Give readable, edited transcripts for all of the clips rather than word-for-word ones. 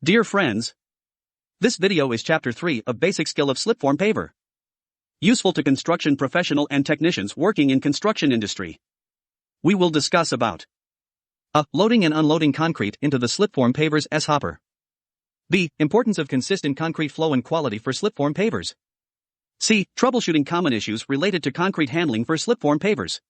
Dear friends, this video is chapter 3 of Basic Skill of Slipform Paver. Useful to construction professional and technicians working in construction industry. We will discuss about A. Loading and unloading concrete into the Slipform Pavers S-hopper. B. Importance of consistent concrete flow and quality for Slipform Pavers. C. Troubleshooting common issues related to concrete handling for Slipform Pavers.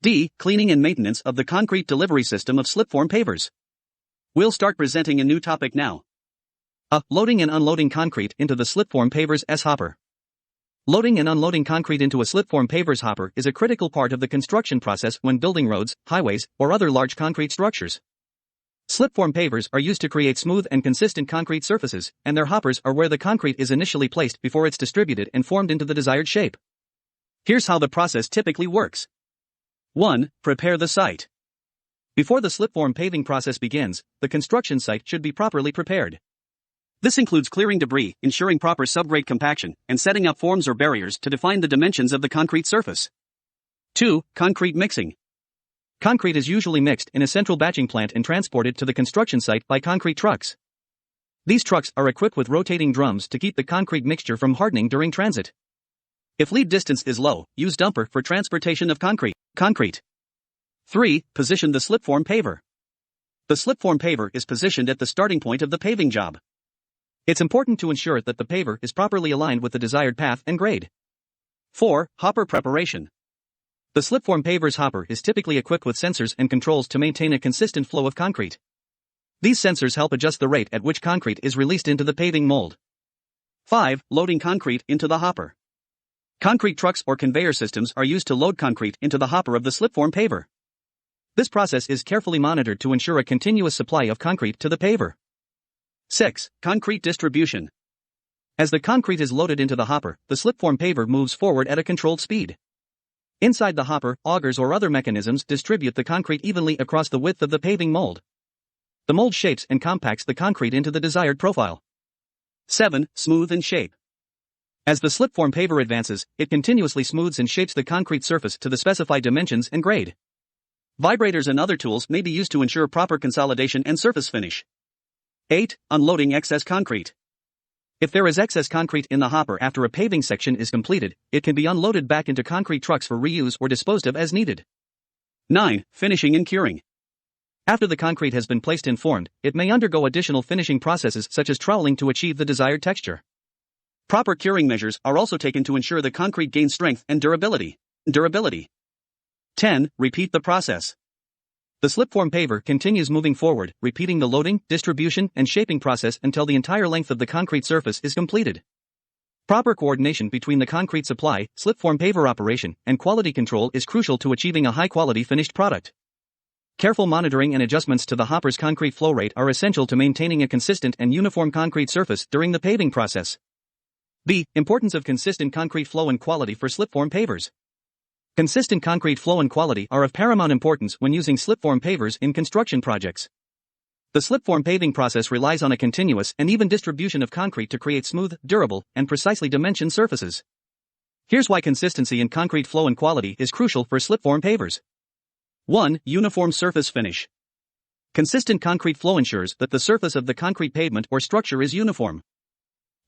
D. Cleaning and maintenance of the concrete delivery system of Slipform Pavers. We'll start presenting a new topic now. A. Loading and unloading concrete into the Slipform Pavers S-hopper. Loading and unloading concrete into a Slipform Pavers hopper is a critical part of the construction process when building roads, highways, or other large concrete structures. Slipform pavers are used to create smooth and consistent concrete surfaces, and their hoppers are where the concrete is initially placed before it's distributed and formed into the desired shape. Here's how the process typically works. 1. Prepare the site. Before the slipform paving process begins, the construction site should be properly prepared. This includes clearing debris, ensuring proper subgrade compaction, and setting up forms or barriers to define the dimensions of the concrete surface. 2. Concrete mixing. Concrete is usually mixed in a central batching plant and transported to the construction site by concrete trucks. These trucks are equipped with rotating drums to keep the concrete mixture from hardening during transit. If lead distance is low, use dumper for transportation of concrete. 3. Position the slipform paver. The slipform paver is positioned at the starting point of the paving job. It's important to ensure that the paver is properly aligned with the desired path and grade. 4. Hopper preparation. The slipform paver's hopper is typically equipped with sensors and controls to maintain a consistent flow of concrete. These sensors help adjust the rate at which concrete is released into the paving mold. 5. Loading concrete into the hopper. Concrete trucks or conveyor systems are used to load concrete into the hopper of the slipform paver. This process is carefully monitored to ensure a continuous supply of concrete to the paver. 6. Concrete distribution. As the concrete is loaded into the hopper, the slipform paver moves forward at a controlled speed. Inside the hopper, augers or other mechanisms distribute the concrete evenly across the width of the paving mold. The mold shapes and compacts the concrete into the desired profile. 7. Smooth and shape. As the slipform paver advances, it continuously smooths and shapes the concrete surface to the specified dimensions and grade. Vibrators and other tools may be used to ensure proper consolidation and surface finish. 8. Unloading excess concrete. If there is excess concrete in the hopper after a paving section is completed, it can be unloaded back into concrete trucks for reuse or disposed of as needed. 9. Finishing and curing. After the concrete has been placed and formed, it may undergo additional finishing processes such as troweling to achieve the desired texture. Proper curing measures are also taken to ensure the concrete gains strength and durability. 10. Repeat the process. The slipform paver continues moving forward, repeating the loading, distribution, and shaping process until the entire length of the concrete surface is completed. Proper coordination between the concrete supply, slipform paver operation, and quality control is crucial to achieving a high-quality finished product. Careful monitoring and adjustments to the hopper's concrete flow rate are essential to maintaining a consistent and uniform concrete surface during the paving process. B. Importance of consistent concrete flow and quality for slipform pavers. Consistent concrete flow and quality are of paramount importance when using slipform pavers in construction projects. The slipform paving process relies on a continuous and even distribution of concrete to create smooth, durable, and precisely dimensioned surfaces. Here's why consistency in concrete flow and quality is crucial for slipform pavers. 1. Uniform surface finish. Consistent concrete flow ensures that the surface of the concrete pavement or structure is uniform.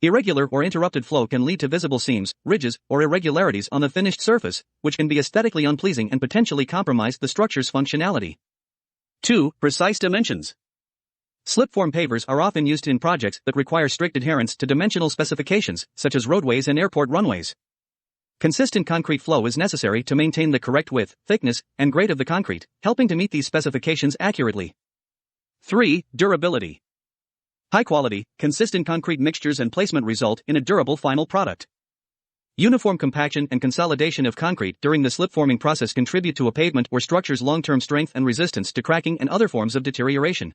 Irregular or interrupted flow can lead to visible seams, ridges, or irregularities on the finished surface, which can be aesthetically unpleasing and potentially compromise the structure's functionality. 2. Precise dimensions. Slipform pavers are often used in projects that require strict adherence to dimensional specifications, such as roadways and airport runways. Consistent concrete flow is necessary to maintain the correct width, thickness, and grade of the concrete, helping to meet these specifications accurately. 3. Durability. High-quality, consistent concrete mixtures and placement result in a durable final product. Uniform compaction and consolidation of concrete during the slipforming process contribute to a pavement or structure's long-term strength and resistance to cracking and other forms of deterioration.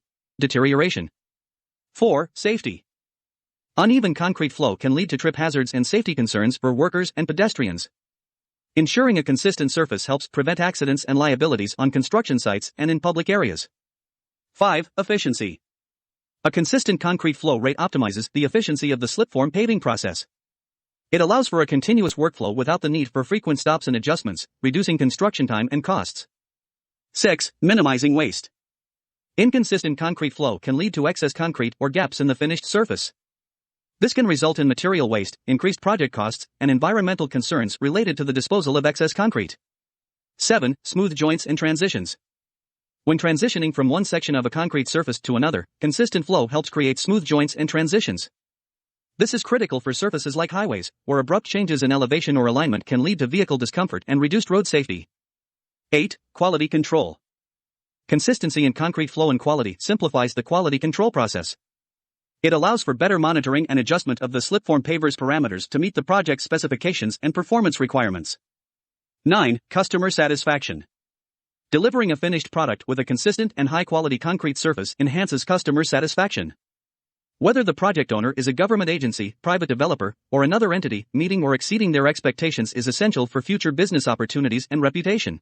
4. Safety. Uneven concrete flow can lead to trip hazards and safety concerns for workers and pedestrians. Ensuring a consistent surface helps prevent accidents and liabilities on construction sites and in public areas. 5. Efficiency. A consistent concrete flow rate optimizes the efficiency of the slipform paving process. It allows for a continuous workflow without the need for frequent stops and adjustments, reducing construction time and costs. 6. Minimizing waste. Inconsistent concrete flow can lead to excess concrete or gaps in the finished surface. This can result in material waste, increased project costs, and environmental concerns related to the disposal of excess concrete. 7. Smooth joints and transitions. When transitioning from one section of a concrete surface to another, consistent flow helps create smooth joints and transitions. This is critical for surfaces like highways, where abrupt changes in elevation or alignment can lead to vehicle discomfort and reduced road safety. 8. Quality control. Consistency in concrete flow and quality simplifies the quality control process. It allows for better monitoring and adjustment of the Slipform Paver's parameters to meet the project specifications and performance requirements. 9. Customer satisfaction. Delivering a finished product with a consistent and high-quality concrete surface enhances customer satisfaction. Whether the project owner is a government agency, private developer, or another entity, meeting or exceeding their expectations is essential for future business opportunities and reputation.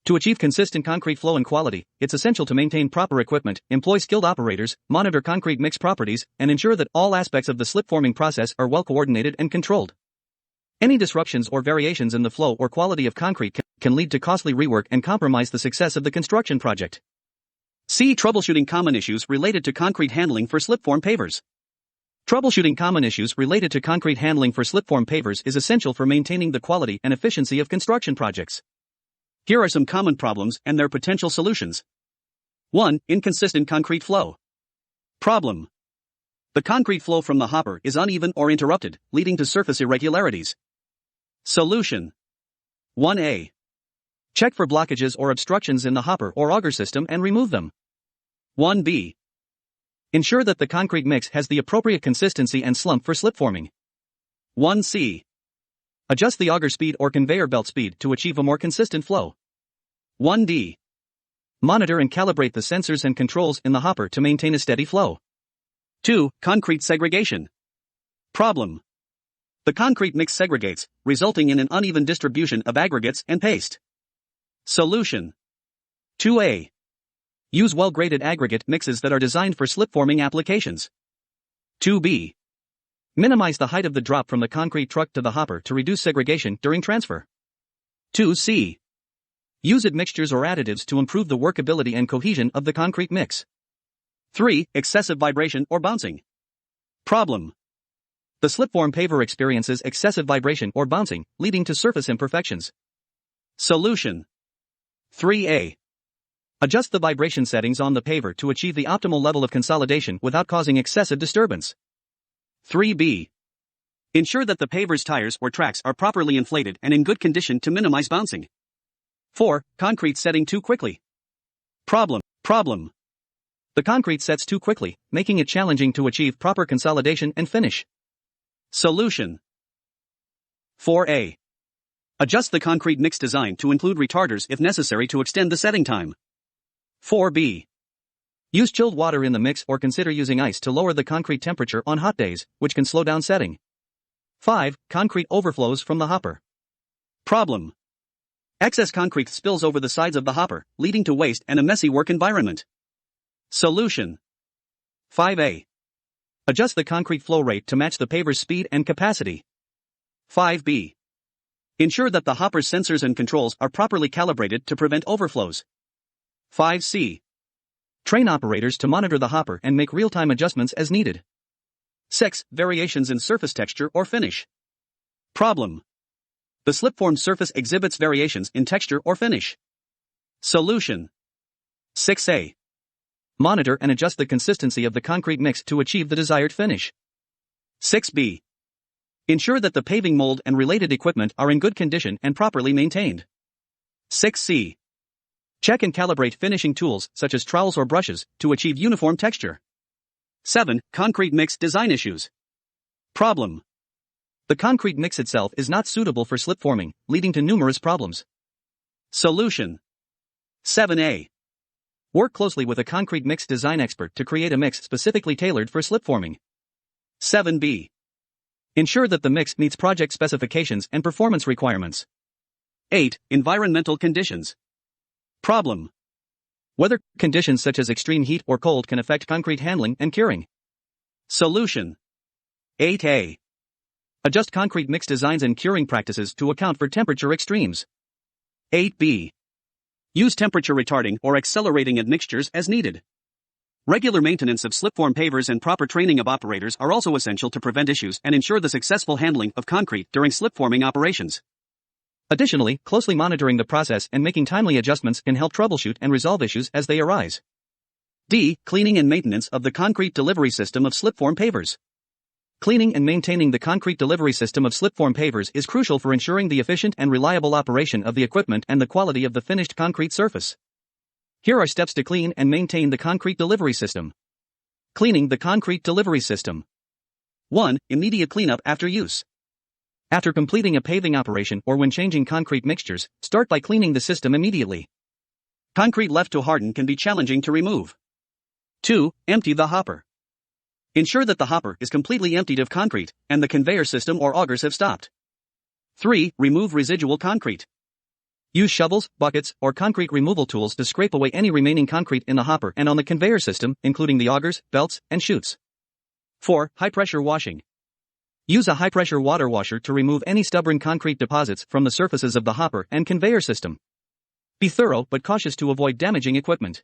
To achieve consistent concrete flow and quality, it's essential to maintain proper equipment, employ skilled operators, monitor concrete mix properties, and ensure that all aspects of the slip forming process are well coordinated and controlled. Any disruptions or variations in the flow or quality of concrete can lead to costly rework and compromise the success of the construction project. C. Troubleshooting common issues related to concrete handling for slipform pavers. Troubleshooting common issues related to concrete handling for slipform pavers is essential for maintaining the quality and efficiency of construction projects. Here are some common problems and their potential solutions. 1. Inconsistent concrete flow. Problem. The concrete flow from the hopper is uneven or interrupted, leading to surface irregularities. Solution. 1a. Check for blockages or obstructions in the hopper or auger system and remove them. 1b. Ensure that the concrete mix has the appropriate consistency and slump for slip forming. 1c. Adjust the auger speed or conveyor belt speed to achieve a more consistent flow. 1d. Monitor and calibrate the sensors and controls in the hopper to maintain a steady flow. 2. Concrete segregation. Problem. The concrete mix segregates, resulting in an uneven distribution of aggregates and paste. Solution. 2a. Use well-graded aggregate mixes that are designed for slip-forming applications. 2b. Minimize the height of the drop from the concrete truck to the hopper to reduce segregation during transfer. 2c. Use admixtures or additives to improve the workability and cohesion of the concrete mix. 3. Excessive vibration or bouncing. Problem. The slipform paver experiences excessive vibration or bouncing, leading to surface imperfections. Solution. 3a. Adjust the vibration settings on the paver to achieve the optimal level of consolidation without causing excessive disturbance. 3b. Ensure that the paver's tires or tracks are properly inflated and in good condition to minimize bouncing. 4. Concrete setting too quickly. Problem. The concrete sets too quickly, making it challenging to achieve proper consolidation and finish. Solution. 4a. Adjust the concrete mix design to include retarders if necessary to extend the setting time. 4b. Use chilled water in the mix or consider using ice to lower the concrete temperature on hot days, which can slow down setting. 5. Concrete overflows from the hopper. Problem. Excess concrete spills over the sides of the hopper, leading to waste and a messy work environment. Solution. 5a. Adjust the concrete flow rate to match the paver's speed and capacity. 5b. Ensure that the hopper's sensors and controls are properly calibrated to prevent overflows. 5c. Train operators to monitor the hopper and make real-time adjustments as needed. 6. Variations in surface texture or finish. Problem. The slipform surface exhibits variations in texture or finish. Solution. 6a. Monitor and adjust the consistency of the concrete mix to achieve the desired finish. 6b. Ensure that the paving mold and related equipment are in good condition and properly maintained. 6c. Check and calibrate finishing tools such as trowels or brushes to achieve uniform texture. 7. Concrete mix design issues. Problem. The concrete mix itself is not suitable for slip forming, leading to numerous problems. Solution. 7a. Work closely with a concrete mix design expert to create a mix specifically tailored for slip forming. 7b. Ensure that the mix meets project specifications and performance requirements. 8. Environmental conditions. Problem. Weather conditions such as extreme heat or cold can affect concrete handling and curing. Solution. 8a. Adjust concrete mix designs and curing practices to account for temperature extremes. 8b. Use temperature retarding or accelerating admixtures as needed. Regular maintenance of slipform pavers and proper training of operators are also essential to prevent issues and ensure the successful handling of concrete during slipforming operations. Additionally, closely monitoring the process and making timely adjustments can help troubleshoot and resolve issues as they arise. D. Cleaning and maintenance of the concrete delivery system of slipform pavers. Cleaning and maintaining the concrete delivery system of slipform pavers is crucial for ensuring the efficient and reliable operation of the equipment and the quality of the finished concrete surface. Here are steps to clean and maintain the concrete delivery system. Cleaning the concrete delivery system. 1. Immediate cleanup after use. After completing a paving operation or when changing concrete mixtures, start by cleaning the system immediately. Concrete left to harden can be challenging to remove. 2. Empty the hopper. Ensure that the hopper is completely emptied of concrete, and the conveyor system or augers have stopped. 3. Remove residual concrete. Use shovels, buckets, or concrete removal tools to scrape away any remaining concrete in the hopper and on the conveyor system, including the augers, belts, and chutes. 4. High-pressure washing. Use a high-pressure water washer to remove any stubborn concrete deposits from the surfaces of the hopper and conveyor system. Be thorough but cautious to avoid damaging equipment.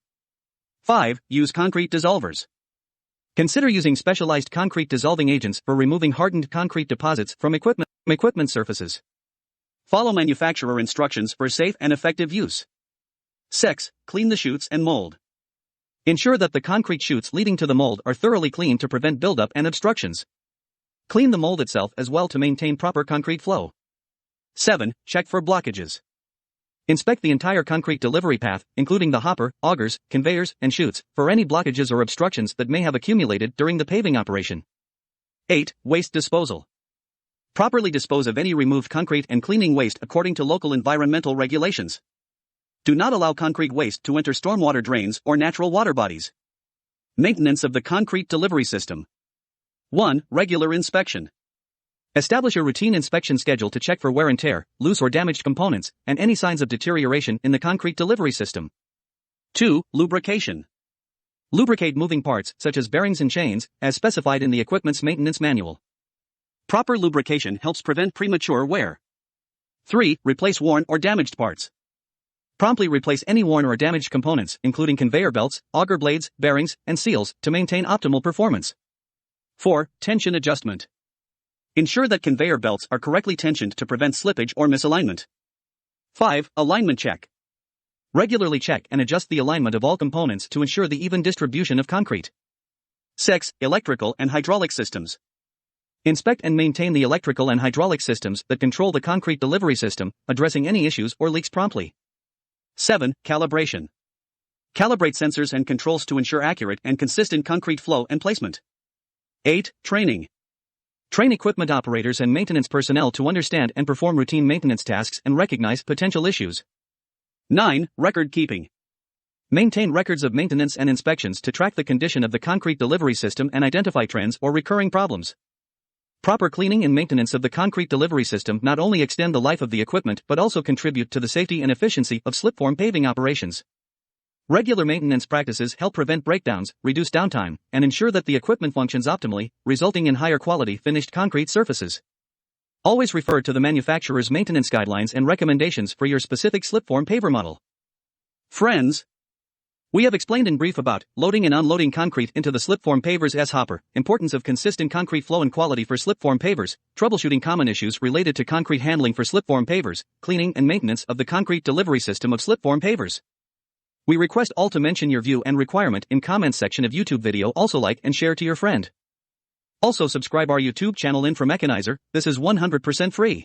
5. Use concrete dissolvers. Consider using specialized concrete dissolving agents for removing hardened concrete deposits from equipment surfaces. Follow manufacturer instructions for safe and effective use. 6. Clean the chutes and mold. Ensure that the concrete chutes leading to the mold are thoroughly cleaned to prevent buildup and obstructions. Clean the mold itself as well to maintain proper concrete flow. 7. Check for blockages. Inspect the entire concrete delivery path, including the hopper, augers, conveyors, and chutes, for any blockages or obstructions that may have accumulated during the paving operation. 8. Waste disposal. Properly dispose of any removed concrete and cleaning waste according to local environmental regulations. Do not allow concrete waste to enter stormwater drains or natural water bodies. Maintenance of the concrete delivery system. 1. Regular inspection. Establish a routine inspection schedule to check for wear and tear, loose or damaged components, and any signs of deterioration in the concrete delivery system. 2. Lubrication. Lubricate moving parts, such as bearings and chains, as specified in the equipment's maintenance manual. Proper lubrication helps prevent premature wear. 3. Replace worn or damaged parts. Promptly replace any worn or damaged components, including conveyor belts, auger blades, bearings, and seals, to maintain optimal performance. 4. Tension adjustment. Ensure that conveyor belts are correctly tensioned to prevent slippage or misalignment. 5. Alignment check. Regularly check and adjust the alignment of all components to ensure the even distribution of concrete. 6. Electrical and hydraulic systems. Inspect and maintain the electrical and hydraulic systems that control the concrete delivery system, addressing any issues or leaks promptly. 7. Calibration. Calibrate sensors and controls to ensure accurate and consistent concrete flow and placement. 8. Training. Train equipment operators and maintenance personnel to understand and perform routine maintenance tasks and recognize potential issues. 9. Record keeping. Maintain records of maintenance and inspections to track the condition of the concrete delivery system and identify trends or recurring problems. Proper cleaning and maintenance of the concrete delivery system not only extend the life of the equipment but also contribute to the safety and efficiency of slipform paving operations. Regular maintenance practices help prevent breakdowns, reduce downtime, and ensure that the equipment functions optimally, resulting in higher quality finished concrete surfaces. Always refer to the manufacturer's maintenance guidelines and recommendations for your specific slipform paver model. Friends, we have explained in brief about loading and unloading concrete into the slipform pavers S-hopper, importance of consistent concrete flow and quality for slipform pavers, troubleshooting common issues related to concrete handling for slipform pavers, cleaning and maintenance of the concrete delivery system of slipform pavers. We request all to mention your view and requirement in comments section of YouTube video. Also like and share to your friend. Also subscribe our YouTube channel Infomechanizer. This is 100% free.